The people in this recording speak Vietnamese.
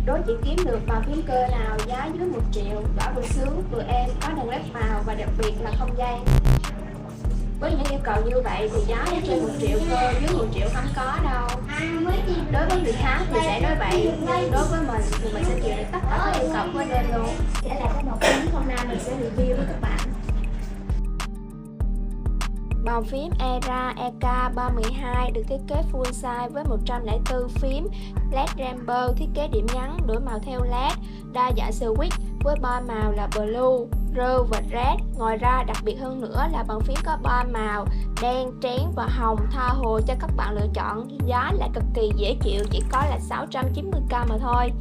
Đố chị kiếm được bàn phím cơ nào giá dưới 1 triệu, bảo vừa sướng vừa êm, có đèn led màu và đặc biệt là không dây. Với những yêu cầu như vậy thì giá trên 1 triệu cơ, dưới 1 triệu không có đâu. Đối với người khác thì sẽ nói vậy, nhưng đối với mình thì mình sẽ chịu được tất cả các yêu cầu của anh em luôn. Sẽ là cái bàn phím hôm nay mình sẽ review với các bạn. Bàn phím Era EK312 được thiết kế full size với 104 phím LED Rambo, thiết kế điểm nhấn đổi màu theo LED, đa dạng switch với 3 màu là Blue, Rose và Red. Ngoài ra đặc biệt hơn nữa là bàn phím có 3 màu đen, trắng và hồng, tha hồ cho các bạn lựa chọn. Giá lại cực kỳ dễ chịu, chỉ có là 690k mà thôi.